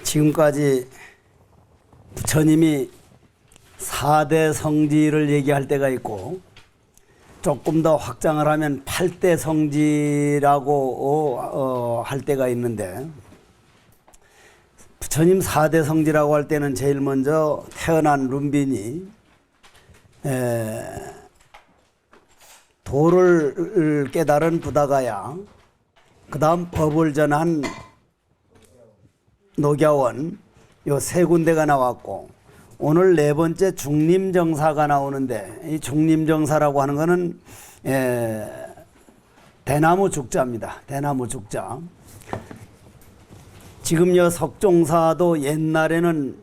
지금까지 부처님이 4대 성지를 얘기할 때가 있고 조금 더 확장을 하면 8대 성지라고 할 때가 있는데, 부처님 4대 성지라고 할 때는 제일 먼저 태어난 룸빈이 도를 깨달은 부다가야, 그 다음 법을 전한 녹야원, 요 세 군데가 나왔고, 오늘 네 번째 중림정사가 나오는데, 이 중림정사라고 하는 거는 대나무 죽자입니다. 대나무 죽자. 지금 요 석종사도 옛날에는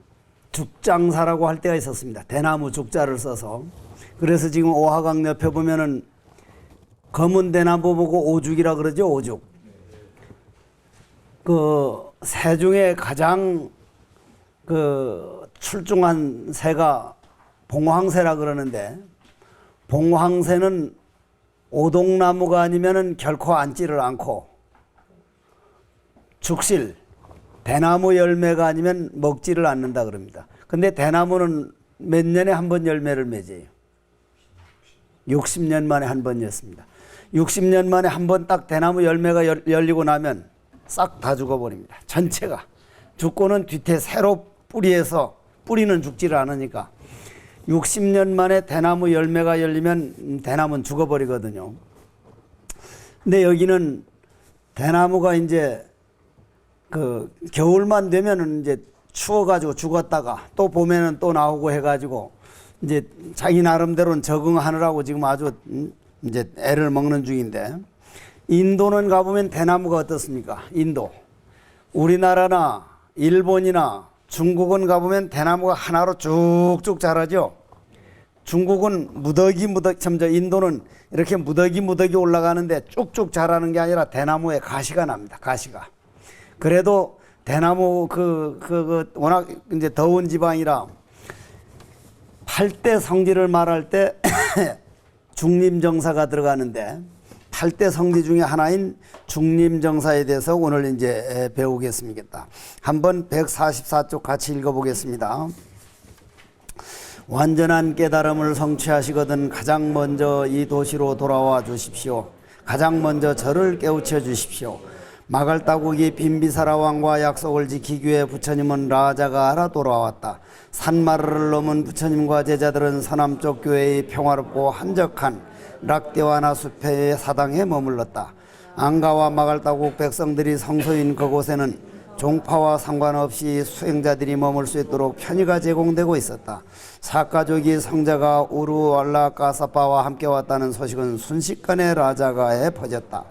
죽장사라고 할 때가 있었습니다. 대나무 죽자를 써서. 그래서 지금 오화강 옆에 보면은 검은 대나무 보고 오죽이라 그러죠. 오죽. 그 새 중에 가장 그 출중한 새가 봉황새라 그러는데, 봉황새는 오동나무가 아니면은 결코 앉지를 않고, 죽실 대나무 열매가 아니면 먹지를 않는다 그럽니다. 근데 대나무는 몇 년에 한 번 열매를 맺어요. 60년 만에 한 번이었습니다. 60년 만에 한 번 딱 대나무 열매가 열리고 나면 싹 다 죽어버립니다. 전체가. 죽고는 뒤태 새로 뿌리에서, 뿌리는 죽지를 않으니까 60년 만에 대나무 열매가 열리면 대나무는 죽어버리거든요. 근데 여기는 대나무가 이제 그 겨울만 되면은 이제 추워가지고 죽었다가 또 봄에는 또 나오고 해가지고 이제 자기 나름대로는 적응하느라고 지금 아주 이제 애를 먹는 중인데, 인도는 가보면 대나무가 어떻습니까? 인도. 우리나라나 일본이나 중국은 가보면 대나무가 하나로 쭉쭉 자라죠. 중국은 무더기 점점 인도는 이렇게 무더기 올라가는데 쭉쭉 자라는 게 아니라 대나무에 가시가 납니다. 가시가. 그래도 대나무 워낙 이제 더운 지방이라 8대 성지를 말할 때 중림정사가 들어가는데, 8대 성지 중에 하나인 중림정사에 대해서 오늘 이제 배우겠습니다. 한번 144쪽 같이 읽어보겠습니다. 완전한 깨달음을 성취하시거든 가장 먼저 이 도시로 돌아와 주십시오. 가장 먼저 저를 깨우쳐 주십시오. 마갈따국이 빈비사라 왕과 약속을 지키기 위해 부처님은 라자가하라 돌아왔다. 산마르를 넘은 부처님과 제자들은 서남쪽 교회의 평화롭고 한적한 락데와나 숲의 사당에 머물렀다. 앙가와 마갈따국 백성들이 성소인 그곳에는 종파와 상관없이 수행자들이 머물 수 있도록 편의가 제공되고 있었다. 사가족이 성자가 우루알라 까사빠와 함께 왔다는 소식은 순식간에 라자가에 퍼졌다.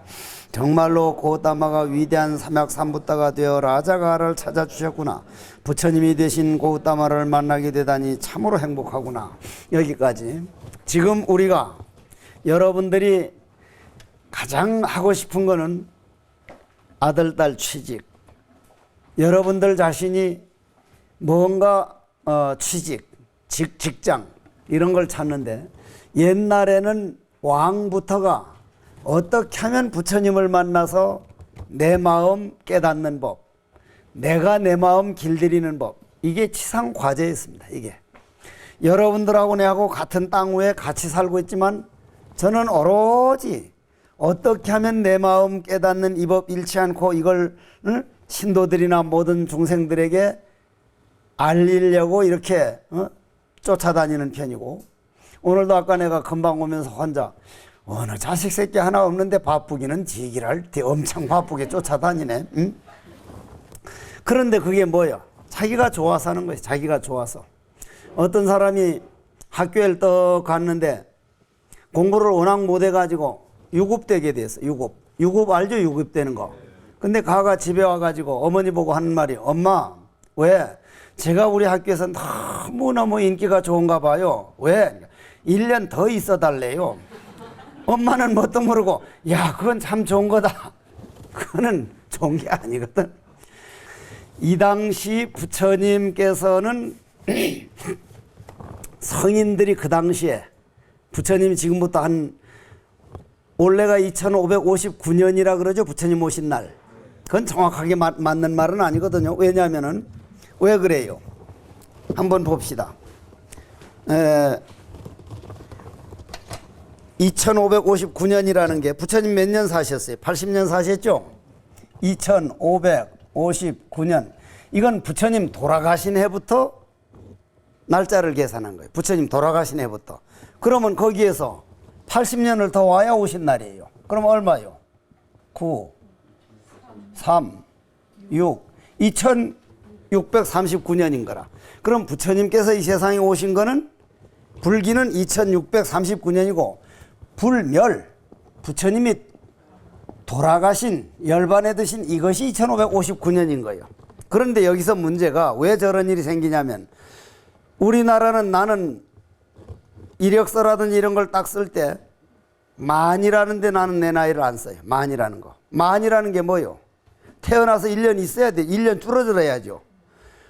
정말로 고우타마가 위대한 삼약삼부타가 되어 라자가를 찾아주셨구나. 부처님이 되신 고우타마를 만나게 되다니 참으로 행복하구나. 여기까지. 지금 우리가 여러분들이 가장 하고 싶은 거는 아들, 딸 취직. 여러분들 자신이 뭔가 취직, 직장 이런 걸 찾는데, 옛날에는 왕부터가 어떻게 하면 부처님을 만나서 내 마음 깨닫는 법, 내가 내 마음 길들이는 법, 이게 치상 과제였습니다. 이게 여러분들하고 내하고 같은 땅 위에 같이 살고 있지만, 저는 오로지 어떻게 하면 내 마음 깨닫는 이 법 잃지 않고 이걸 신도들이나 모든 중생들에게 알리려고 이렇게 쫓아다니는 편이고, 오늘도 아까 내가 금방 오면서 혼자 어느 자식 새끼 하나 없는데 바쁘기는 지기랄 엄청 바쁘게 쫓아다니네. 응? 그런데 그게 뭐야? 자기가 좋아서 하는 거지. 자기가 좋아서. 어떤 사람이 학교에 떡 갔는데 공부를 워낙 못해가지고 유급되게 됐어. 유급 알죠? 유급되는 거. 근데 가가 집에 와가지고 어머니 보고 하는 말이, 엄마 왜? 제가 우리 학교에서 너무너무 인기가 좋은가 봐요. 왜? 1년 더 있어 달래요. 엄마는 뭣도 모르고, 야 그건 참 좋은 거다. 그거는 좋은 게 아니거든. 이 당시 부처님께서는 성인들이 그 당시에, 부처님이 지금부터 한 올해가 2559년이라 그러죠. 부처님 오신 날 그건 정확하게 맞는 말은 아니거든요. 왜냐하면은 왜 그래요? 한번 봅시다. 2559년이라는 게 부처님 몇 년 사셨어요? 80년 사셨죠? 2559년. 이건 부처님 돌아가신 해부터 날짜를 계산한 거예요. 부처님 돌아가신 해부터. 그러면 거기에서 80년을 더 와야 오신 날이에요. 그럼 얼마요? 9, 3, 6, 2639년인 거라. 그럼 부처님께서 이 세상에 오신 거는 불기는 2639년이고 불멸, 부처님이 돌아가신 열반에 드신 이것이 2559년인 거예요. 그런데 여기서 문제가 왜 저런 일이 생기냐면 우리나라는 나는 이력서라든지 이런 걸 딱 쓸 때 만이라는데 나는 내 나이를 안 써요. 만이라는 거. 만이라는 게 뭐요? 태어나서 1년 있어야 돼. 1년 줄어들어야죠.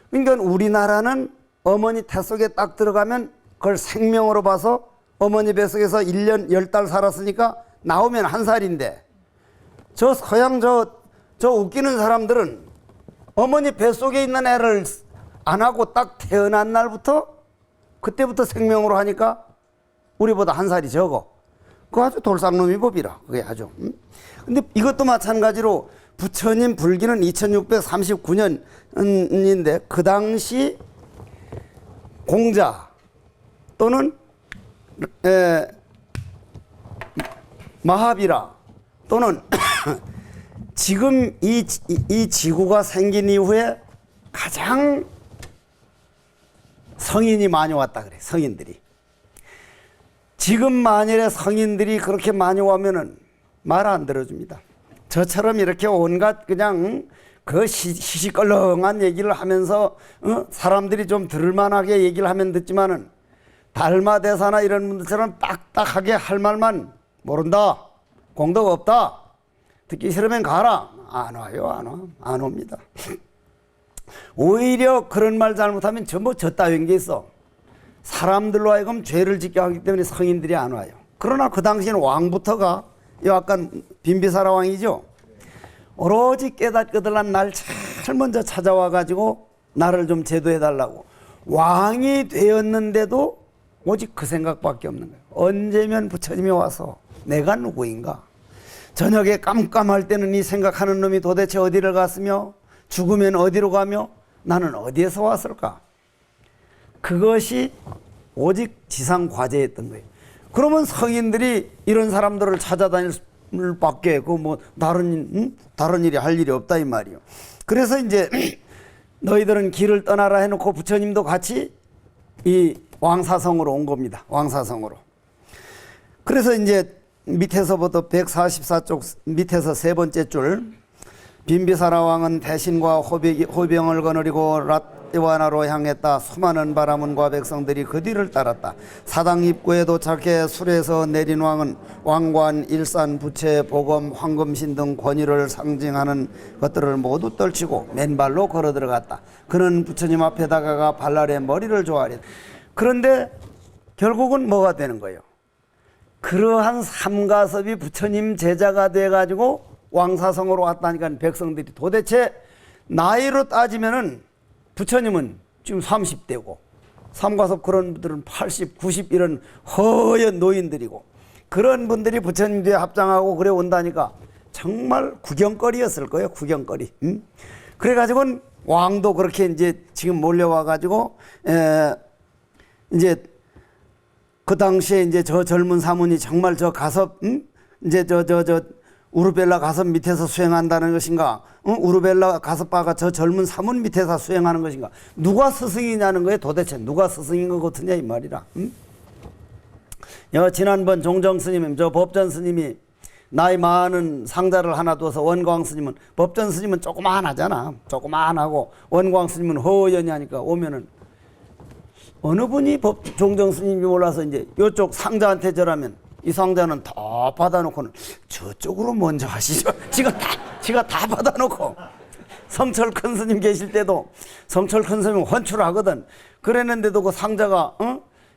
그러니까 우리나라는 어머니 태 속에 딱 들어가면 그걸 생명으로 봐서 어머니 뱃속에서 1년 10달 살았으니까 나오면 1살인데 저 서양 저 웃기는 사람들은 어머니 뱃속에 있는 애를 안 하고 딱 태어난 날부터 그때부터 생명으로 하니까 우리보다 1살이 적어. 그거 아주 돌상놈이 법이라. 그게 아주. 근데 이것도 마찬가지로 부처님 불기는 2639년인데 그 당시 공자 또는 마하비라 또는 지금 이 지구가 생긴 이후에 가장 성인이 많이 왔다 그래. 성인들이. 지금 만일에 성인들이 그렇게 많이 오면은 말 안 들어줍니다. 저처럼 이렇게 온갖 그냥 그 시시껄렁한 얘기를 하면서 사람들이 좀 들을만하게 얘기를 하면 듣지만은 달마대사나 이런 분들처럼 딱딱하게 할 말만 모른다. 공덕 없다. 듣기 싫으면 가라. 안 와요. 안 와. 안 옵니다. 오히려 그런 말 잘못하면 전부 저 따윈 게 있어. 사람들로 하여금 죄를 짓게 하기 때문에 성인들이 안 와요. 그러나 그 당시에는 왕부터가 약간 빈비사라 왕이죠. 오로지 깨닫거들란 날 제일 먼저 찾아와 가지고 나를 좀 제도해 달라고. 왕이 되었는데도 오직 그 생각밖에 없는 거예요. 언제면 부처님이 와서 내가 누구인가? 저녁에 깜깜할 때는 이 생각하는 놈이 도대체 어디를 갔으며 죽으면 어디로 가며 나는 어디에서 왔을까? 그것이 오직 지상 과제였던 거예요. 그러면 성인들이 이런 사람들을 찾아다닐 밖에 그 뭐 다른 일이 할 일이 없다 이 말이요. 그래서 이제 너희들은 길을 떠나라 해놓고 부처님도 같이 이 왕사성으로 온 겁니다. 왕사성으로. 그래서 이제 밑에서부터 144쪽 밑에서 세 번째 줄 빈비사라 왕은 대신과 호병을 거느리고 랏이와나로 향했다. 수많은 바라문과 백성들이 그 뒤를 따랐다. 사당 입구에 도착해 술에서 내린 왕은 왕관, 일산, 부채, 보검, 황금신 등 권위를 상징하는 것들을 모두 떨치고 맨발로 걸어 들어갔다. 그는 부처님 앞에 다가가 발날에 머리를 조아리. 그런데 결국은 뭐가 되는 거예요? 그러한 삼가섭이 부처님 제자가 돼가지고 왕사성으로 왔다니까 백성들이 도대체 나이로 따지면은 부처님은 지금 30대고 삼가섭 그런 분들은 80, 90 이런 허연 노인들이고 그런 분들이 부처님 뒤에 합장하고 그래 온다니까 정말 구경거리였을 거예요. 구경거리. 그래가지고는 왕도 그렇게 이제 지금 몰려와가지고 이제 그 당시에 이제 저 젊은 사문이 정말 저 가섭 이제 저 우르벨라 가섭 밑에서 수행한다는 것인가? 우르벨라 가섭바가 저 젊은 사문 밑에서 수행하는 것인가? 누가 스승이냐는 거예요. 도대체 누가 스승인 것 같으냐 이 말이라. 지난번 종정 스님은 저 법전 스님이 나이 많은 상자를 하나 둬서 원광 스님은 법전 스님은 조그만하잖아. 조그만하고 원광 스님은 허연히 하니까 오면은 어느 분이 종정 스님이 몰라서 이제 이쪽 상자한테 절하면 이 상자는 다 받아놓고는 저쪽으로 먼저 하시죠. 지가 다 받아놓고 성철 큰 스님 계실 때도 성철 큰 스님은 헌출하거든. 그랬는데도 그 상자가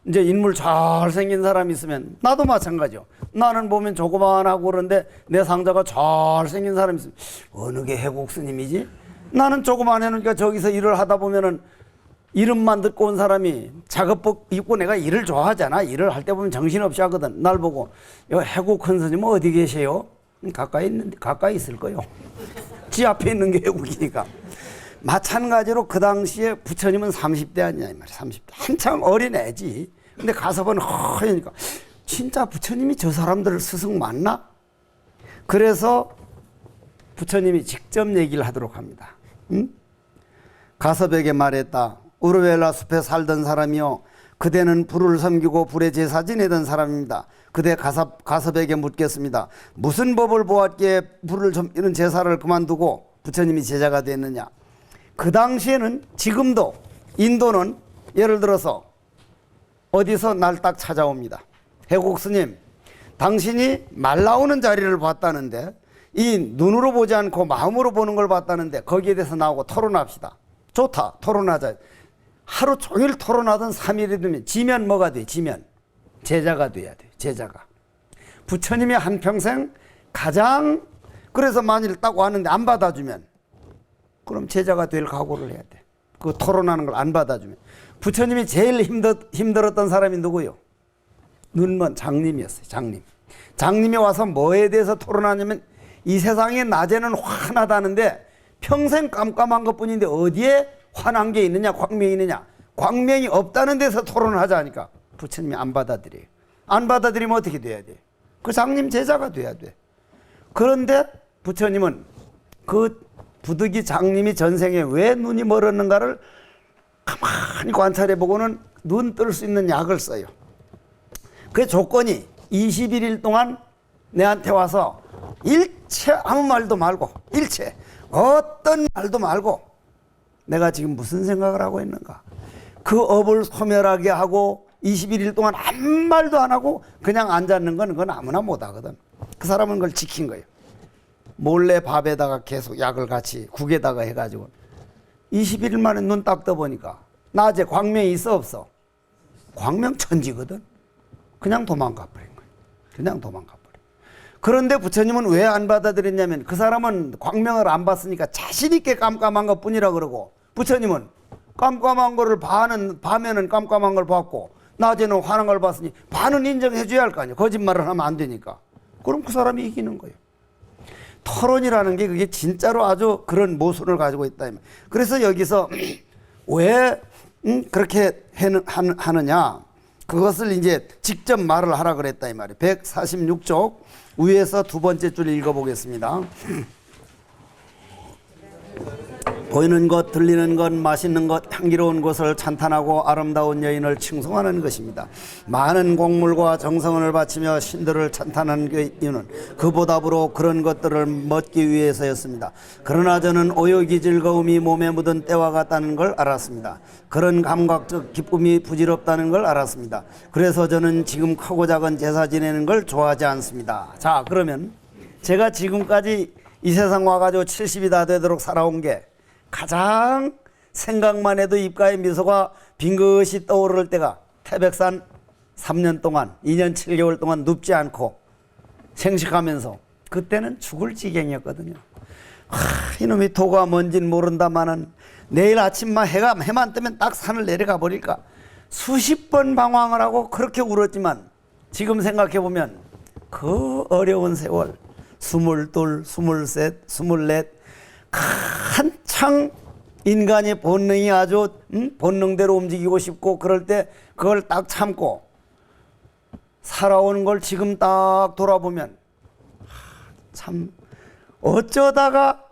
이제 인물 잘생긴 사람이 있으면 나도 마찬가지요. 나는 보면 조그만하고 그런데 내 상자가 잘생긴 사람이 있으면 어느 게 해국 스님이지? 나는 조그만 해놓으니까 저기서 일을 하다 보면은 이름만 듣고 온 사람이 작업복 입고 내가 일을 좋아하잖아. 일을 할 때 보면 정신없이 하거든. 날 보고 해국 큰 스님은 어디 계세요? 가까이 있을 거요. 지 앞에 있는 게 해국이니까. 마찬가지로 그 당시에 부처님은 30대 아니냐 이 말이야. 30대 한참 어린 애지. 근데 가서 보면 허하니까 진짜 부처님이 저 사람들 스승 맞나? 그래서 부처님이 직접 얘기를 하도록 합니다. 응? 가섭에게 말했다. 우르웰라 숲에 살던 사람이요, 그대는 불을 섬기고 불에 제사 지내던 사람입니다. 그대 가섭에게 묻겠습니다. 무슨 법을 보았기에 불을 이런 제사를 그만두고 부처님이 제자가 됐느냐? 그 당시에는, 지금도 인도는 예를 들어서 어디서 날 딱 찾아옵니다. 해국 스님, 당신이 말 나오는 자리를 봤다는데, 이 눈으로 보지 않고 마음으로 보는 걸 봤다는데 거기에 대해서 나오고 토론합시다. 좋다, 토론하자. 하루 종일 토론하던 3일이 되면 지면 뭐가 돼? 지면 제자가 돼야 돼. 제자가. 부처님이 한평생 가장, 그래서 만일 딱 왔는데 안 받아주면 그럼 제자가 될 각오를 해야 돼. 그 토론하는 걸 안 받아주면. 부처님이 제일 힘들었던 사람이 누구요? 눈먼 장님이었어요. 장님. 장님이 와서 뭐에 대해서 토론하냐면 이 세상에 낮에는 환하다는데 평생 깜깜한 것뿐인데 어디에 환한 게 있느냐, 광명이 있느냐. 광명이 없다는 데서 토론을 하자니까 부처님이 안 받아들여요. 안 받아들이면 어떻게 돼야 돼? 그 장님 제자가 돼야 돼. 그런데 부처님은 그 부득이 장님이 전생에 왜 눈이 멀었는가를 가만히 관찰해 보고는 눈 뜰 수 있는 약을 써요. 그 조건이 21일 동안 내한테 와서 일체 아무 말도 말고, 일체 어떤 말도 말고 내가 지금 무슨 생각을 하고 있는가, 그 업을 소멸하게 하고 21일 동안 아무 말도 안 하고 그냥 앉았는 건 그건 아무나 못 하거든. 그 사람은 그걸 지킨 거예요. 몰래 밥에다가 계속 약을 같이 국에다가 해가지고 21일 만에 눈 딱 떠보니까 낮에 광명이 있어 없어? 광명 천지거든. 그냥 도망가 버린 거예요. 그냥 도망가 버려. 그런데 부처님은 왜 안 받아들였냐면 그 사람은 광명을 안 봤으니까 자신 있게 깜깜한 것 뿐이라 그러고, 부처님은 깜깜한 거를 밤에는 깜깜한 걸 봤고 낮에는 환한 걸 봤으니 반은 인정해 줘야 할 거 아니에요. 거짓말을 하면 안 되니까. 그럼 그 사람이 이기는 거예요. 토론이라는 게 그게 진짜로 아주 그런 모순을 가지고 있다. 그래서 여기서 왜 그렇게 하느냐, 그것을 이제 직접 말을 하라 그랬다 이 말이에요. 146쪽 위에서 두 번째 줄 읽어보겠습니다. 보이는 것, 들리는 것, 맛있는 것, 향기로운 것을 찬탄하고 아름다운 여인을 칭송하는 것입니다. 많은 곡물과 정성을 바치며 신들을 찬탄하는 그 이유는 그 보답으로 그런 것들을 먹기 위해서였습니다. 그러나 저는 오욕이 즐거움이 몸에 묻은 때와 같다는 걸 알았습니다. 그런 감각적 기쁨이 부질없다는 걸 알았습니다. 그래서 저는 지금 크고 작은 제사 지내는 걸 좋아하지 않습니다. 자, 그러면 제가 지금까지 이 세상 와가지고 70이 다 되도록 살아온 게 가장 생각만 해도 입가에 미소가 빙긋이 떠오를 때가 태백산 3년 동안 2년 7개월 동안 눕지 않고 생식하면서, 그때는 죽을 지경이었거든요. 이놈이 도가 뭔진 모른다마는 내일 아침만 해만 뜨면 딱 산을 내려가 버릴까, 수십 번 방황을 하고 그렇게 울었지만 지금 생각해 보면 그 어려운 세월 22, 23, 24 한창 인간의 본능이 아주 본능대로 움직이고 싶고 그럴 때 그걸 딱 참고 살아오는 걸 지금 딱 돌아보면 참 어쩌다가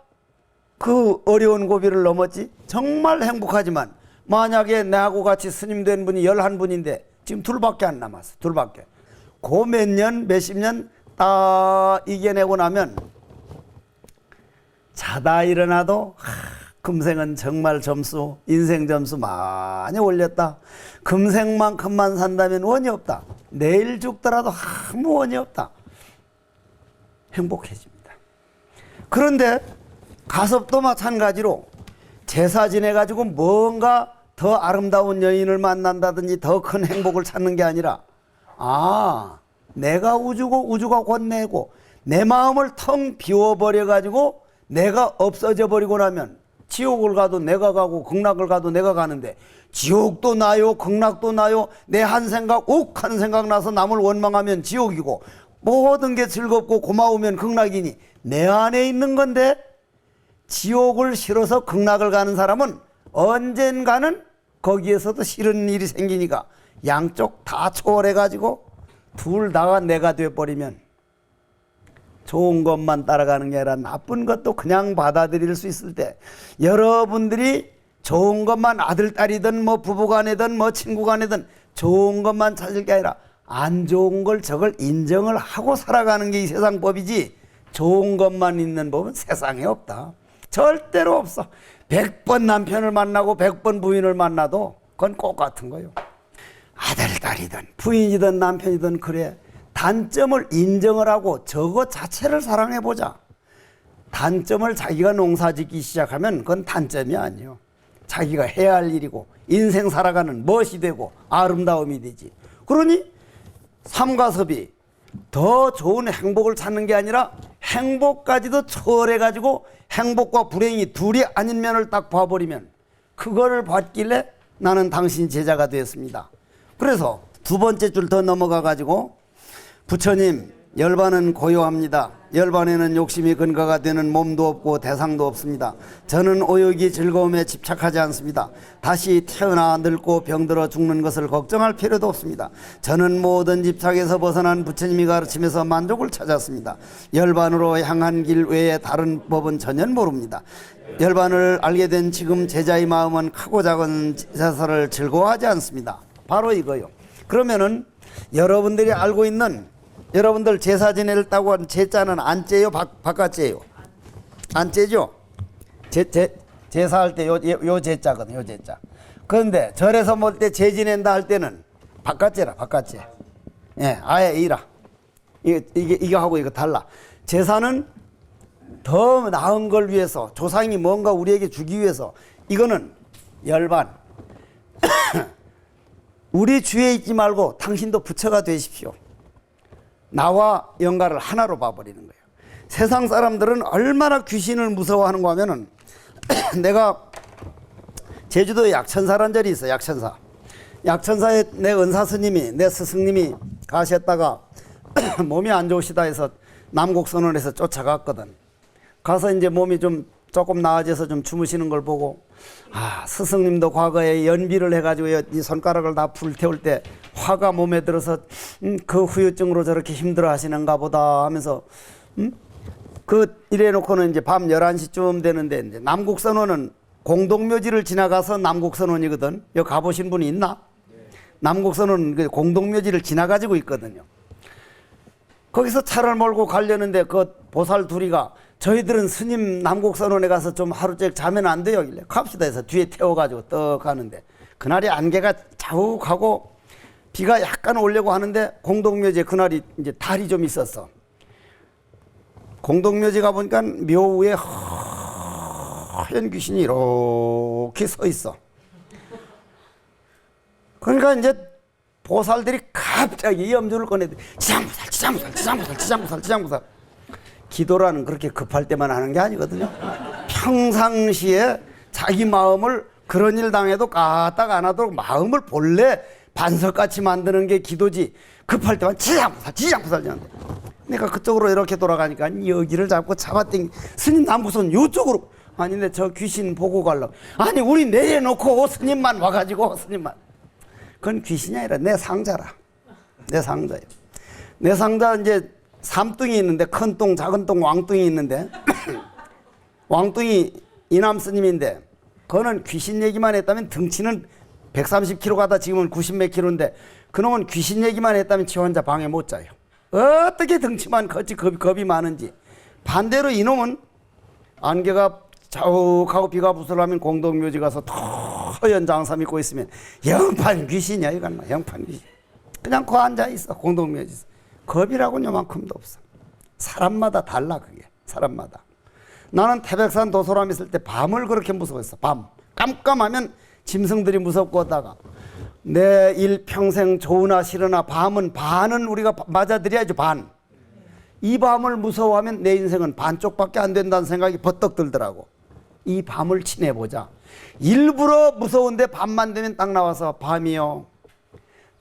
그 어려운 고비를 넘었지. 정말 행복하지만 만약에 나하고 같이 스님 된 분이 11분인데 지금 둘밖에 안 남았어. 둘밖에. 그 몇 년, 몇십 년 딱 이겨내고 나면 자다 일어나도 금생은 정말 점수, 인생 점수 많이 올렸다. 금생만큼만 산다면 원이 없다. 내일 죽더라도 아무 원이 없다. 행복해집니다. 그런데 가섭도 마찬가지로 제사 지내가지고 뭔가 더 아름다운 여인을 만난다든지 더 큰 행복을 찾는 게 아니라 내가 우주고 우주가 곧 내고 내 마음을 텅 비워버려 가지고 내가 없어져 버리고 나면 지옥을 가도 내가 가고 극락을 가도 내가 가는데 지옥도 나요 극락도 나요 내 한 생각 욱한 생각 나서 남을 원망하면 지옥이고 모든 게 즐겁고 고마우면 극락이니 내 안에 있는 건데 지옥을 싫어서 극락을 가는 사람은 언젠가는 거기에서도 싫은 일이 생기니까 양쪽 다 초월해 가지고 둘 다가 내가 돼버리면 좋은 것만 따라가는 게 아니라 나쁜 것도 그냥 받아들일 수 있을 때 여러분들이 좋은 것만 아들, 딸이든 뭐 부부간이든 뭐 친구간이든 좋은 것만 찾을 게 아니라 안 좋은 걸 저걸 인정을 하고 살아가는 게 이 세상 법이지 좋은 것만 있는 법은 세상에 없다. 절대로 없어. 100번 남편을 만나고 100번 부인을 만나도 그건 똑같은 거예요. 아들, 딸이든 부인이든 남편이든 그래. 단점을 인정을 하고 저거 자체를 사랑해보자. 단점을 자기가 농사짓기 시작하면 그건 단점이 아니에요. 자기가 해야 할 일이고 인생 살아가는 멋이 되고 아름다움이 되지. 그러니 삶과 섭이 더 좋은 행복을 찾는 게 아니라 행복까지도 초월해가지고 행복과 불행이 둘이 아닌 면을 딱 봐버리면 그거를 봤길래 나는 당신 제자가 되었습니다. 그래서 두 번째 줄 더 넘어가가지고 부처님 열반은 고요합니다. 열반에는 욕심이 근거가 되는 몸도 없고 대상도 없습니다. 저는 오욕이 즐거움에 집착하지 않습니다. 다시 태어나 늙고 병들어 죽는 것을 걱정할 필요도 없습니다. 저는 모든 집착에서 벗어난 부처님이 가르침에서 만족을 찾았습니다. 열반으로 향한 길 외에 다른 법은 전혀 모릅니다. 열반을 알게 된 지금 제자의 마음은 크고 작은 제사를 즐거워하지 않습니다. 바로 이거요. 그러면은 여러분들이 알고 있는 여러분들 제사 지냈다고 하는 제자는 안 째요? 바깥째요? 안 째죠? 제사할 때 요 제자거든, 요 제자. 그런데 절에서 먹을 때 제 지낸다 할 때는 바깥째라, 바깥째. 예, 아예 이라. 이거 하고 이거 달라. 제사는 더 나은 걸 위해서, 조상이 뭔가 우리에게 주기 위해서, 이거는 열반. 우리 주에 있지 말고 당신도 부처가 되십시오. 나와 영가를 하나로 봐버리는 거예요. 세상 사람들은 얼마나 귀신을 무서워하는가 하면은 내가 제주도에 약천사란 절이 있어요. 약천사. 약천사에 내 은사 스님이, 내 스승님이 가셨다가 몸이 안 좋으시다 해서 남곡선원에서 쫓아갔거든. 가서 이제 몸이 좀 조금 나아져서 좀 주무시는 걸 보고 스승님도 과거에 연비를 해가지고 이 손가락을 다 불태울 때 화가 몸에 들어서 그 후유증으로 저렇게 힘들어 하시는가 보다 하면서 이래 놓고는 이제 밤 11시쯤 되는데 이제 남곡선원은 공동묘지를 지나가서 남곡선원이거든. 여기 가보신 분이 있나? 남곡선원은 그 공동묘지를 지나가지고 있거든요. 거기서 차를 몰고 가려는데 그 보살 둘이가 저희들은 스님 남곡선원에 가서 좀 하루째 자면 안 돼요. 갑시다 해서 뒤에 태워가지고 떡 가는데 그날이 안개가 자욱하고 비가 약간 오려고 하는데 공동묘지에 그날이 이제 달이 좀 있었어. 공동묘지 가보니까 묘 위에 하얀 귀신이 이렇게 서 있어. 그러니까 이제 보살들이 갑자기 염주를 꺼내더니 지장보살. 기도라는 그렇게 급할 때만 하는 게 아니거든요. 평상시에 자기 마음을 그런 일 당해도 까딱 안 하도록 마음을 본래 반석같이 만드는 게 기도지. 급할 때만 지장보살 하는데 내가 그쪽으로 이렇게 돌아가니까 여기를 잡고 잡아당기 스님 남구선 요쪽으로 아닌데 저 귀신 보고 가려고 아니 우리 내려놓고 스님만 와가지고 스님만 그건 귀신이 아니라 내 상자라. 내 상자예요. 내 상자 이제 삼뚱이 있는데 큰 뚱, 작은 뚱, 왕뚱이 있는데 왕뚱이 이남 스님인데 그거는 귀신 얘기만 했다면 등치는 130kg 가다 지금은 90몇 킬로인데 그놈은 귀신 얘기만 했다면 지 혼자 방에 못 자요. 어떻게 등치만 컸지 겁이 많은지. 반대로 이놈은 안개가 자욱하고 비가 부슬하면 공동묘지 가서 허연 장삼 입고 있으면 영판 귀신이야 이건 영판 귀신. 그냥 거 앉아있어 공동묘지에서. 겁이라고는 요만큼도 없어. 사람마다 달라 그게. 사람마다. 나는 태백산 도소람 있을 때 밤을 그렇게 무서워했어. 밤. 깜깜하면 짐승들이 무섭고 하다가 내 일평생 좋으나 싫으나 밤은 반은 우리가 맞아들여야죠. 반. 이 밤을 무서워하면 내 인생은 반쪽밖에 안 된다는 생각이 버떡 들더라고. 이 밤을 지내보자. 일부러 무서운데 밤만 되면 딱 나와서 밤이요.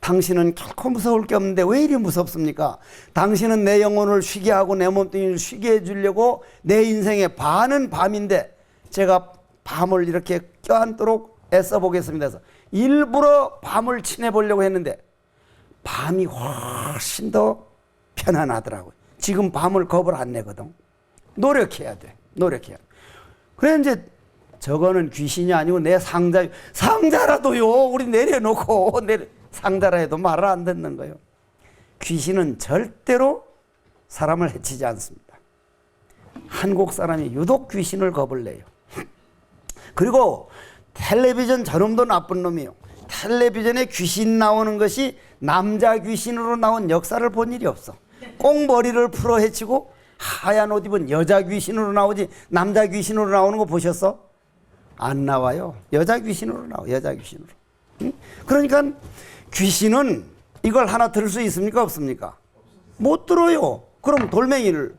당신은 결코 무서울 게 없는데 왜 이리 무섭습니까? 당신은 내 영혼을 쉬게 하고 내 몸뚱이를 쉬게 해주려고 내 인생의 반은 밤인데 제가 밤을 이렇게 껴안도록 애써보겠습니다. 해서 일부러 밤을 지내보려고 했는데 밤이 훨씬 더 편안하더라고요. 지금 밤을 겁을 안 내거든. 노력해야 돼. 노력해야 돼. 그래 이제 저거는 귀신이 아니고 내 상자라도요. 우리 내려놓고 상자라 해도 말을 안 듣는 거예요. 귀신은 절대로 사람을 해치지 않습니다. 한국 사람이 유독 귀신을 겁을 내요. 그리고 텔레비전 저놈도 나쁜 놈이에요. 텔레비전에 귀신 나오는 것이 남자 귀신으로 나온 역사를 본 일이 없어. 꽁머리를 풀어 헤치고 하얀 옷 입은 여자 귀신으로 나오지 남자 귀신으로 나오는 거 보셨어? 안 나와요. 여자 귀신으로 나와. 여자 귀신으로. 응? 그러니까 귀신은 이걸 하나 들을 수 있습니까? 없습니까? 못 들어요. 그럼 돌멩이를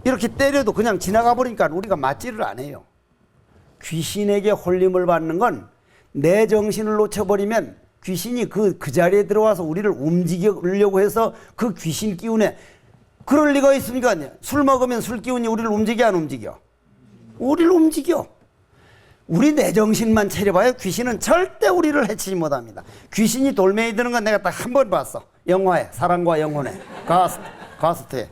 이렇게 때려도 그냥 지나가 버리니까 우리가 맞지를 안 해요. 귀신에게 홀림을 받는 건 내 정신을 놓쳐버리면 귀신이 그 자리에 들어와서 우리를 움직이려고 해서 그 귀신 기운에 그럴 리가 있습니까? 술 먹으면 술 기운이 우리를 움직여 안 움직여? 우리를 움직여. 우리 내 정신만 차려봐요. 귀신은 절대 우리를 해치지 못합니다. 귀신이 돌멩이 드는 건 내가 딱 한 번 봤어. 영화에 사랑과 영혼에 가스트에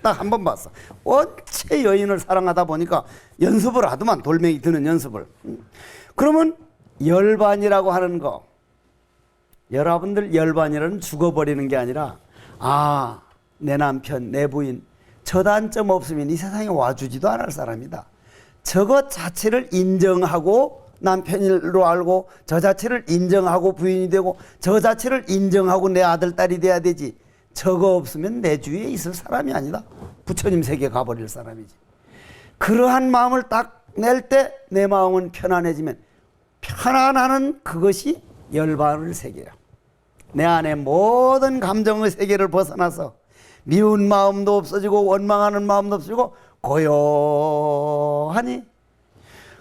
딱 한 번 봤어. 어째 여인을 사랑하다 보니까 연습을 하더만 돌멩이 드는 연습을. 그러면 열반이라고 하는 거 여러분들 열반이라는 죽어버리는 게 아니라 내 남편 내 부인 저 단점 없으면 이 세상에 와주지도 않을 사람이다. 저것 자체를 인정하고 남편으로 알고 저 자체를 인정하고 부인이 되고 저 자체를 인정하고 내 아들 딸이 돼야 되지. 저거 없으면 내 주위에 있을 사람이 아니다. 부처님 세계 가버릴 사람이지. 그러한 마음을 딱 낼 때 내 마음은 편안해지면 편안하는 그것이 열반의 세계야. 내 안에 모든 감정의 세계를 벗어나서 미운 마음도 없어지고 원망하는 마음도 없어지고 고요하니.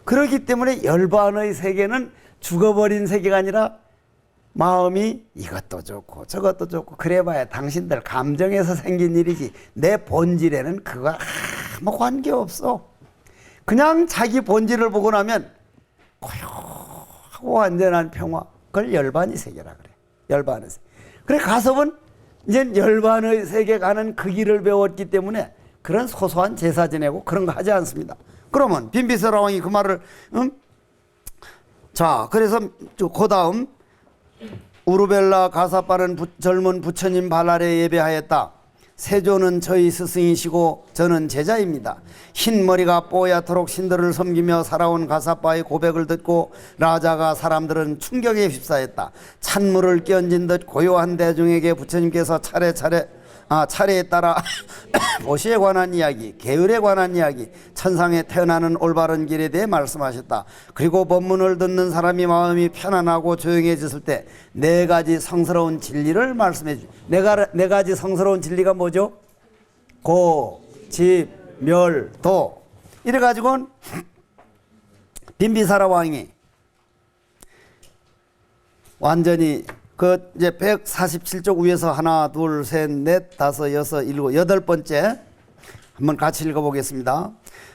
그렇기 때문에 열반의 세계는 죽어버린 세계가 아니라 마음이 이것도 좋고 저것도 좋고 그래봐야 당신들 감정에서 생긴 일이지 내 본질에는 그거 아무 관계없어. 그냥 자기 본질을 보고 나면 고요하고 완전한 평화. 그걸 열반의 세계라 그래. 열반의 세계. 그래 가섭은 이제 열반의 세계 가는 그 길을 배웠기 때문에 그런 소소한 제사 지내고 그런 거 하지 않습니다. 그러면 빈비서라 왕이 그 말을 자 그래서 그 다음 우르벨라 가사빠는 젊은 부처님 발 아래 예배하였다. 세조는 저희 스승이시고 저는 제자입니다. 흰머리가 뽀얗도록 신들을 섬기며 살아온 가사빠의 고백을 듣고 라자가 사람들은 충격에 휩싸였다. 찬물을 끼얹은 듯 고요한 대중에게 부처님께서 차례에 따라 보시에 관한 이야기, 계율에 관한 이야기, 천상에 태어나는 올바른 길에 대해 말씀하셨다. 그리고 법문을 듣는 사람이 마음이 편안하고 조용해졌을 때 네 가지 성스러운 진리를 말씀해 주. 네 가지 성스러운 진리가 뭐죠? 고, 집, 멸, 도. 이래가지고 빈비사라 왕이 완전히 그 이제 147쪽 위에서 하나, 둘, 셋, 넷, 다섯, 여섯, 일곱, 여덟 번째 한번 같이 읽어보겠습니다.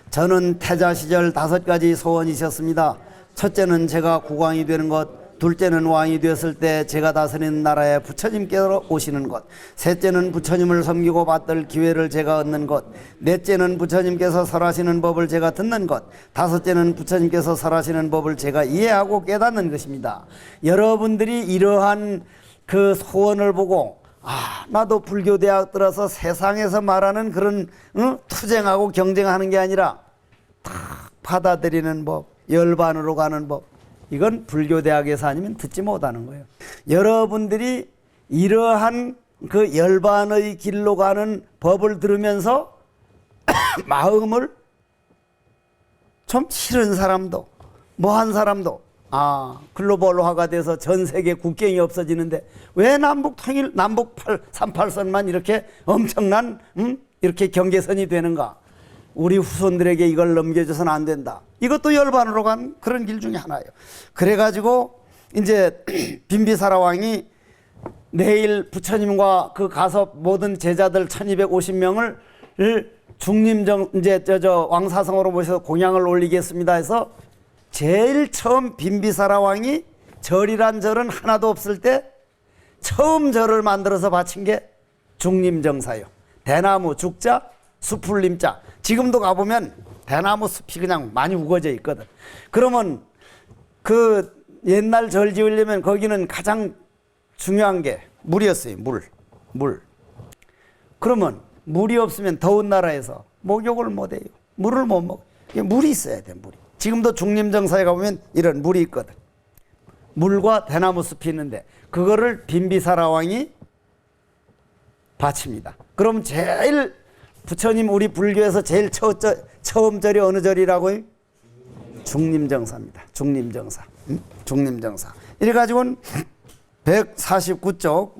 저는 태자 시절 5가지 소원이 있었습니다. 첫째는 제가 국왕이 되는 것, 둘째는 왕이 되었을 때 제가 다스리는 나라에 부처님께서 오시는 것, 셋째는 부처님을 섬기고 받들 기회를 제가 얻는 것, 넷째는 부처님께서 설하시는 법을 제가 듣는 것, 다섯째는 부처님께서 설하시는 법을 제가 이해하고 깨닫는 것입니다. 여러분들이 이러한 그 소원을 보고 나도 불교대학 들어서 세상에서 말하는 그런 투쟁하고 경쟁하는 게 아니라 다 받아들이는 법, 열반으로 가는 법, 이건 불교대학에서 아니면 듣지 못하는 거예요. 여러분들이 이러한 그 열반의 길로 가는 법을 들으면서 마음을 좀 싫은 사람도 뭐한 사람도 글로벌화가 돼서 전 세계 국경이 없어지는데 왜 남북 38선만 이렇게 엄청난 이렇게 경계선이 되는가? 우리 후손들에게 이걸 넘겨줘서는 안 된다. 이것도 열반으로 간 그런 길 중에 하나예요. 그래가지고 이제 빈비사라 왕이 내일 부처님과 그 가서 모든 제자들 1250명을 중림정 이제 왕사성으로 모셔서 공양을 올리겠습니다 해서 제일 처음 빈비사라 왕이 절이란 절은 하나도 없을 때 처음 절을 만들어서 바친 게 중림정사예요. 대나무 죽자 수풀림자. 지금도 가보면 대나무 숲이 그냥 많이 우거져 있거든. 그러면 그 옛날 절 지으려면 거기는 가장 중요한 게 물이었어요. 물. 그러면 물이 없으면 더운 나라에서 목욕을 못 해요. 물을 못 먹어요. 물이 있어야 돼. 물이. 지금도 중림정사에 가보면 이런 물이 있거든. 물과 대나무 숲이 있는데 그거를 빈비사라 왕이 바칩니다. 그럼 제일 부처님 우리 불교에서 제일 처음 절이 어느 절이라고요? 중림정사입니다. 중림정사. 중림정사. 이래가지고는 149쪽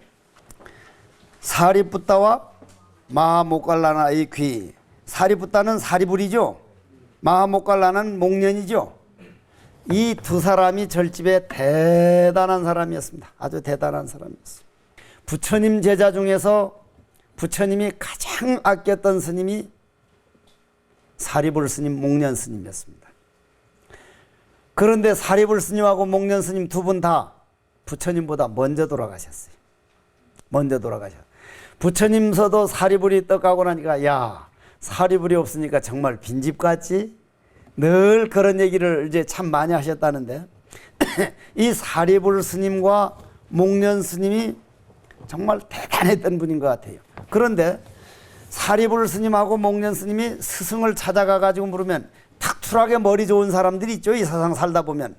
사리붓다와 마하모갈라나의 귀. 사리붓다는 사리불이죠. 마하모갈라는 목련이죠. 이 두 사람이 절집에 대단한 사람이었습니다. 아주 대단한 사람이었어요. 부처님 제자 중에서 부처님이 가장 아꼈던 스님이 사리불 스님, 목련 스님이었습니다. 그런데 사리불 스님하고 목련 스님 두 분 다 부처님보다 먼저 돌아가셨어요. 먼저 돌아가셨어요. 부처님서도 사리불이 떡하고 나니까 야, 사리불이 없으니까 정말 빈집 같지? 늘 그런 얘기를 이제 참 많이 하셨다는데 이 사리불 스님과 목련 스님이 정말 대단했던 분인 것 같아요. 그런데 사리불 스님하고 목련 스님이 스승을 찾아가 가지고 물으면 탁출하게 머리 좋은 사람들이 있죠. 이 세상 살다 보면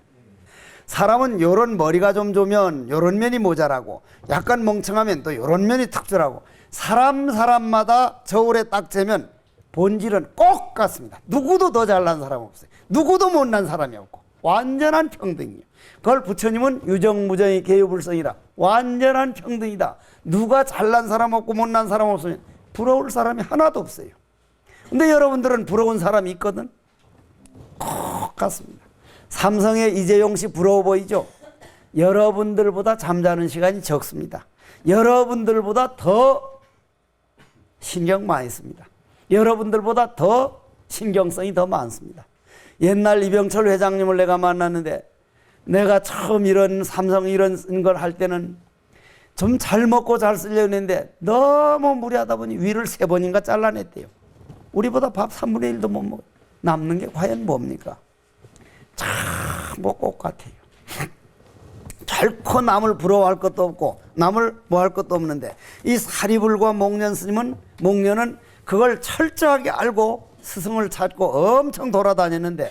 사람은 요런 머리가 좀 좋으면 요런 면이 모자라고 약간 멍청하면 또 요런 면이 특출하고 사람마다 저울에 딱 재면 본질은 꼭 같습니다. 누구도 더 잘난 사람 없어요. 누구도 못난 사람이 없고 완전한 평등이에요. 그걸 부처님은 유정무정이 개유불성이라 완전한 평등이다. 누가 잘난 사람 없고 못난 사람 없으면 부러울 사람이 하나도 없어요. 근데 여러분들은 부러운 사람이 있거든. 꼭 같습니다. 삼성의 이재용 씨 부러워 보이죠? 여러분들보다 잠자는 시간이 적습니다. 여러분들보다 더 신경 많이 씁니다. 여러분들보다 더 신경성이 더 많습니다. 옛날 이병철 회장님을 내가 만났는데 내가 처음 이런 삼성 이런 걸 할 때는 좀 잘 먹고 잘 쓰려고 했는데 너무 무리하다 보니 위를 3번인가 잘라냈대요. 우리보다 밥 3분의 1도 못 먹어요. 남는 게 과연 뭡니까? 참 뭐 똑같아요. 결코 남을 부러워할 것도 없고 남을 뭐 할 것도 없는데 이 사리불과 목련은 그걸 철저하게 알고 스승을 찾고 엄청 돌아다녔는데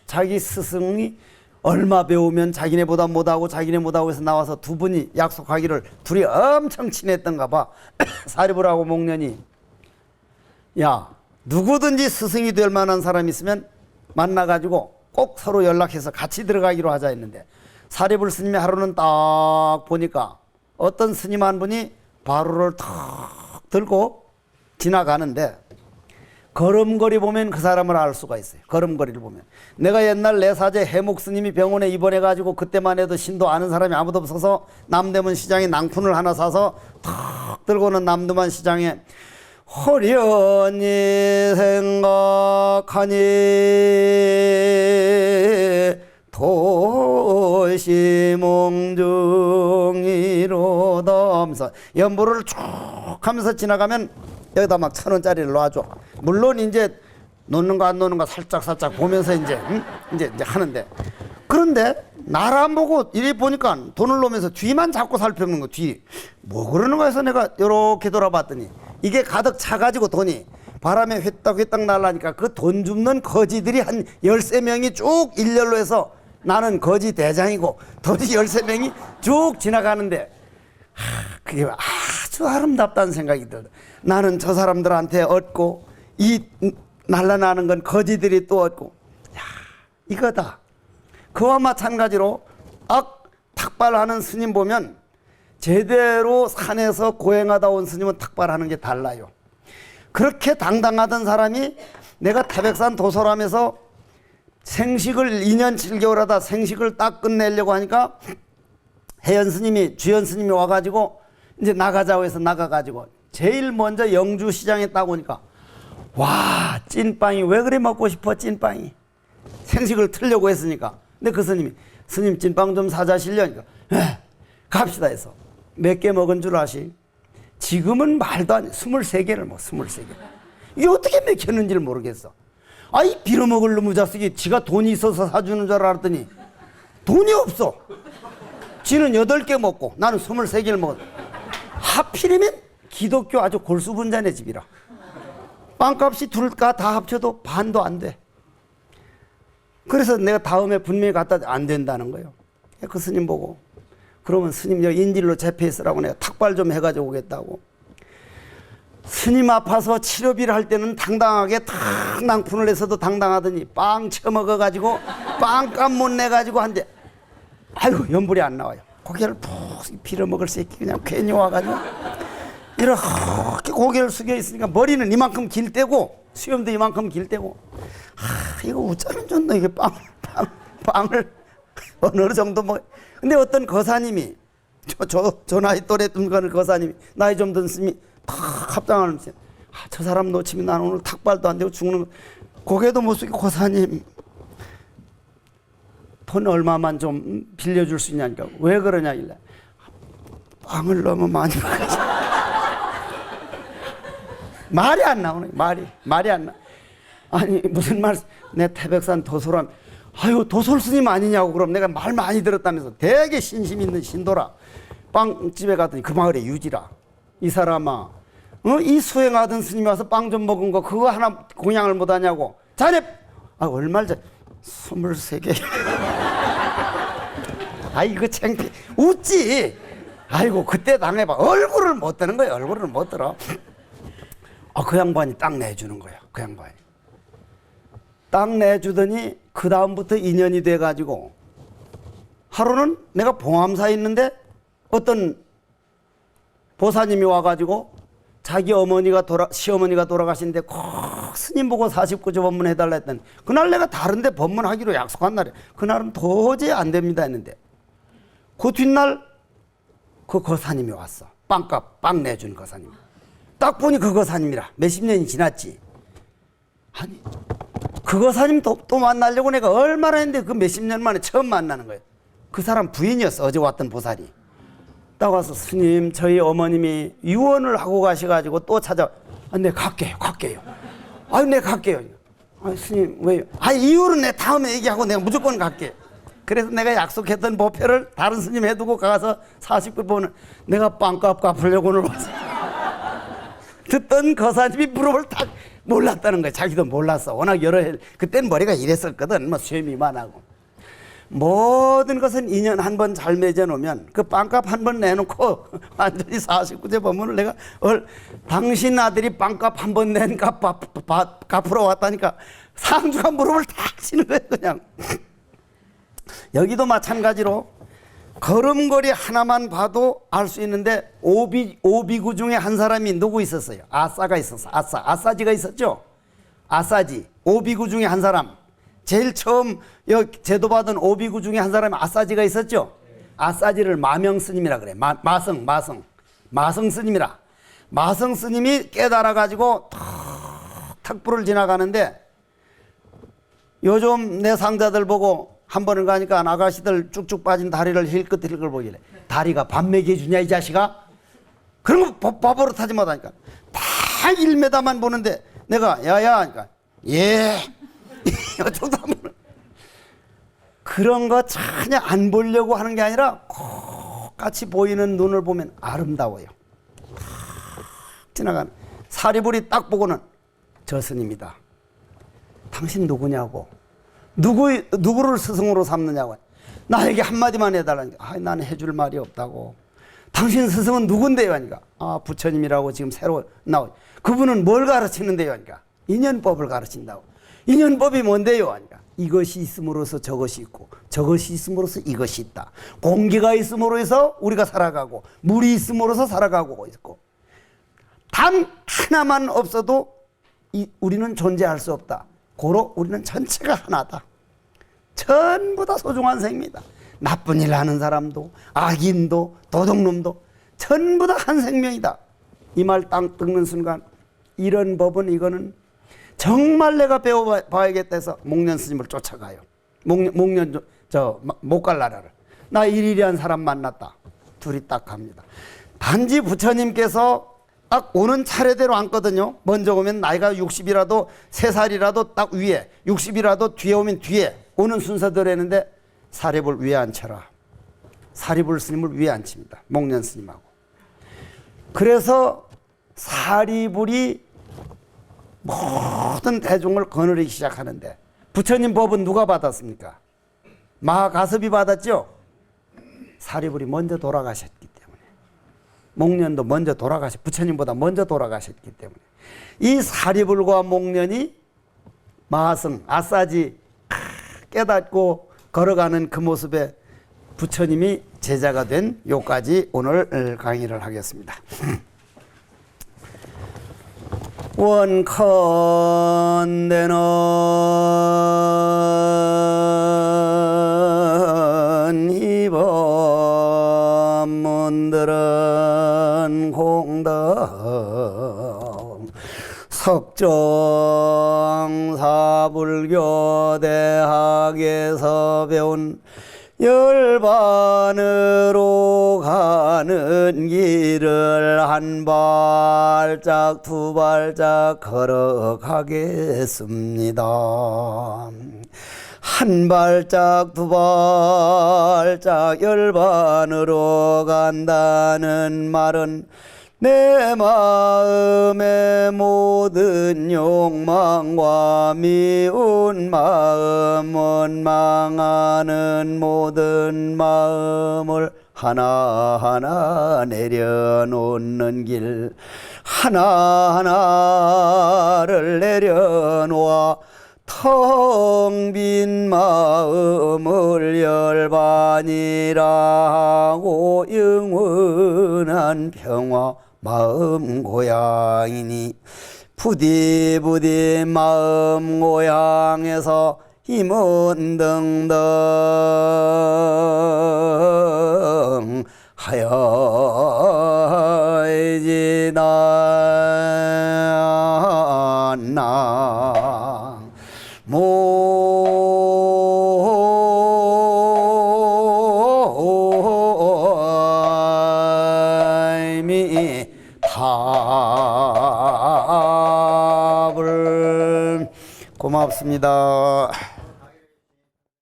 자기 스승이 얼마 배우면 자기네보다 못하고 자기네 못하고 해서 나와서 두 분이 약속하기를 둘이 엄청 친했던가 봐. 사리불하고 목련이 야 누구든지 스승이 될 만한 사람이 있으면 만나가지고 꼭 서로 연락해서 같이 들어가기로 하자 했는데 사리불 스님이 하루는 딱 보니까 어떤 스님 한 분이 바루를 탁 들고 지나가는데 걸음걸이 보면 그 사람을 알 수가 있어요. 걸음걸이를 보면. 내가 옛날 내 사제 해목 스님이 병원에 입원해가지고 그때만 해도 신도 아는 사람이 아무도 없어서 남대문 시장에 낭푼을 하나 사서 탁 들고는 남대문 시장에 호련히 생각하니 도시몽중이로다 하면서 연보를 쭉 하면서 지나가면 여기다 막 1,000원짜리를 놔줘. 물론 이제 놓는 거 안 놓는 거 살짝 보면서 이제 하는데 그런데 나를 안 보고 이래 보니까 돈을 놓으면서 뒤만 자꾸 살펴보는 거. 뒤 뭐 그러는 거에서 내가 이렇게 돌아봤더니 이게 가득 차가지고 돈이 바람에 휘떡휘떡 날라니까 그 돈 줍는 거지들이 한 13명이 쭉 일렬로 해서 나는 거지 대장이고 돈이 13명이 쭉 지나가는데 그게 아주 아름답다는 생각이 들어요. 나는 저 사람들한테 얻고 이 날라나는 건 거지들이 또 얻고 야 이거다. 그와 마찬가지로 탁발하는 스님 보면 제대로 산에서 고행하다 온 스님은 탁발하는 게 달라요. 그렇게 당당하던 사람이 내가 태백산 도솔함에서 생식을 2년 7개월 하다 생식을 딱 끝내려고 하니까 해연 스님이, 주연 스님이 와가지고 이제 나가자고 해서 나가가지고 제일 먼저 영주 시장에 딱 오니까 와, 찐빵이 왜 그래 먹고 싶어, 찐빵이. 생식을 틀려고 했으니까. 근데 그 스님이 스님 찐빵 좀 사자시려니까 갑시다 해서 몇 개 먹은 줄 아시? 지금은 말도 안 해. 23개를 먹어, 23개. 이게 어떻게 맥혔는지를 모르겠어. 아이, 빌어먹을 놈의 자식이 지가 돈이 있어서 사주는 줄 알았더니 돈이 없어. 지는 8개 먹고 나는 23개를 먹었어. 하필이면 기독교 아주 골수분자네 집이라. 빵값이 둘까 다 합쳐도 반도 안 돼. 그래서 내가 다음에 분명히 갖다 안 된다는 거예요. 그 스님 보고 그러면 스님 여기 인질로 재패 있으라고 내가 탁발 좀 해가지고 오겠다고. 스님 아파서 치료비를 할 때는 당당하게 탁 낭푼을 해서도 당당하더니 빵 처먹어가지고 빵값 못 내가지고 한데 아이고 연불이 안 나와요. 고개를 푹 빌어먹을 새끼 그냥 괜히 와가지고 이렇게 고개를 숙여 있으니까 머리는 이만큼 길 때고 수염도 이만큼 길 때고 이거 웃자면 좋나 이게 빵을 어느 정도 뭐. 근데 어떤 거사님이 저 나이 또래 든거는 거사님이 나이 좀 든 스님이 탁 합장하면서 저 사람 놓치면 나는 오늘 탁발도 안 되고 죽는 거. 고개도 못 숙이고 거사님 돈 얼마만 좀 빌려줄 수 있냐니까. 왜 그러냐 이래. 빵을 너무 많이 먹어서 말이 안 나오네. 말이 안 나. 아니 무슨 말? 내 태백산 도솔함. 아유 도솔 스님 아니냐고. 그럼 내가 말 많이 들었다면서 되게 신심 있는 신도라. 빵집에 갔더니 그 마을에 유지라. 이 사람아, 이 수행하던 스님이 와서 빵 좀 먹은 거 그거 하나 공양을 못 하냐고. 자네 얼마를 23개. 아이 이거 창피. 웃지. 아이고 그때 당해봐. 얼굴을 못 드는 거야. 얼굴을 못 들어. 그 양반이 딱 내주는 거야. 그 양반이 딱 내주더니 그 다음부터 인연이 돼가지고 하루는 내가 봉암사에 있는데 어떤 보사님이 와가지고 자기 시어머니가 돌아가신데 꼭 스님 보고 49조 법문 해달라 했더니 그날 내가 다른데 법문하기로 약속한 날에 그날은 도저히 안 됩니다 했는데 그 뒷날 그 거사님이 왔어. 빵 내준 거사님. 딱 보니 그 거사님이라. 몇십 년이 지났지. 아니 그 거사님 또 만나려고 내가 얼마나 했는데 그 몇십 년 만에 처음 만나는 거예요. 그 사람 부인이었어. 어제 왔던 보살이. 딱 와서 스님 저희 어머님이 유언을 하고 가셔가지고 또 네 갈게요. 아유 네 갈게요. 아니 스님 왜요? 이유는 내 다음에 얘기하고 내가 무조건 갈게. 그래서 내가 약속했던 법회를 다른 스님 해두고 가서 40분 보면 내가 빵값 갚으려고 오늘 왔어. 듣던 거사님이 무릎을 딱 몰랐다는 거야. 자기도 몰랐어. 워낙 여러 해 그땐 머리가 이랬었거든. 뭐 쇠미만 하고. 모든 것은 인연 한 번 잘 맺어놓으면 그 빵값 한 번 내놓고 완전히 49제 법문을 내가 당신 아들이 빵값 한 번 낸 값 갚으러 왔다니까 상주가 무릎을 탁 치는 거예요. 그냥. 여기도 마찬가지로 걸음걸이 하나만 봐도 알 수 있는데 오비구 중에 한 사람이 누구 있었어요? 아싸가 있었어. 아싸지가 있었죠. 아싸지. 오비구 중에 한 사람. 제일 처음 제도받은 오비구 중에 한 사람이 아싸지가 있었죠. 아싸지를 마명 스님이라 그래. 마성 스님이라. 마성 스님이 깨달아 가지고 탁불을 지나가는데 요즘 내 상자들 보고 한 번을 가니까 아가씨들 쭉쭉 빠진 다리를 힐끗 보길래 다리가 밥 먹여주냐 이 자식아? 그런 거 바보로 타지 못하니까 다 1m만 보는데 내가 야야 하니까 예 어쩌다 보면 그런 거 전혀 안 보려고 하는 게 아니라 똑같이 보이는 눈을 보면 아름다워요. 지나가는 사리불이 딱 보고는 저 스님이다. 당신 누구냐고. 누구를 스승으로 삼느냐고. 나에게 한마디만 해달라니까. 나는 해줄 말이 없다고. 당신 스승은 누군데요? 하니까 부처님이라고 지금 새로 나오죠. 그분은 뭘 가르치는데요? 하니까 인연법을 가르친다고. 인연법이 뭔데요? 하니까 이것이 있음으로써 저것이 있고 저것이 있음으로써 이것이 있다. 공기가 있음으로 해서 우리가 살아가고 물이 있음으로써 살아가고 있고 단 하나만 없어도 우리는 존재할 수 없다. 고로 우리는 전체가 하나다. 전부 다 소중한 생명이다. 나쁜 일 하는 사람도 악인도 도둑놈도 전부 다 한 생명이다. 이 말 딱 듣는 순간 이런 법은 이거는 정말 내가 배워봐야겠다 해서 목련 스님을 쫓아가요. 목련 못 갈 나라를. 나 일일이한 사람 만났다. 둘이 딱 갑니다. 단지 부처님께서 딱 오는 차례대로 앉거든요. 먼저 오면 나이가 60이라도 3살이라도 딱 위에 60이라도 뒤에 오면 뒤에 오는 순서대로 했는데 사리불 위에 앉혀라. 사리불 스님을 위에 앉힙니다. 목련 스님하고. 그래서 사리불이 모든 대중을 거느리기 시작하는데 부처님 법은 누가 받았습니까? 마가섭이 받았죠. 사리불이 먼저 돌아가셨기 때문에 목련도 먼저 부처님보다 먼저 돌아가셨기 때문에 이 사리불과 목련이 마하성 아싸지 깨닫고 걸어가는 그 모습에 부처님이 제자가 된 요까지 오늘 강의를 하겠습니다. 원컨대는 이번 문들은 공덕 석정사불교 대학에서 배운 열반으로 가는 길을 한 발짝 두 발짝 걸어가겠습니다. 한 발짝 두 발짝 열반으로 간다는 말은 내 마음의 모든 욕망과 미운 마음 원망하는 모든 마음을 하나하나 내려놓는 길 하나하나를 내려놓아 텅 빈 마음을 열반이라 하고 영원한 평화 마음 고향이니 부디 마음 고향에서 힘은등등 하여지나 모임이 답을 고맙습니다.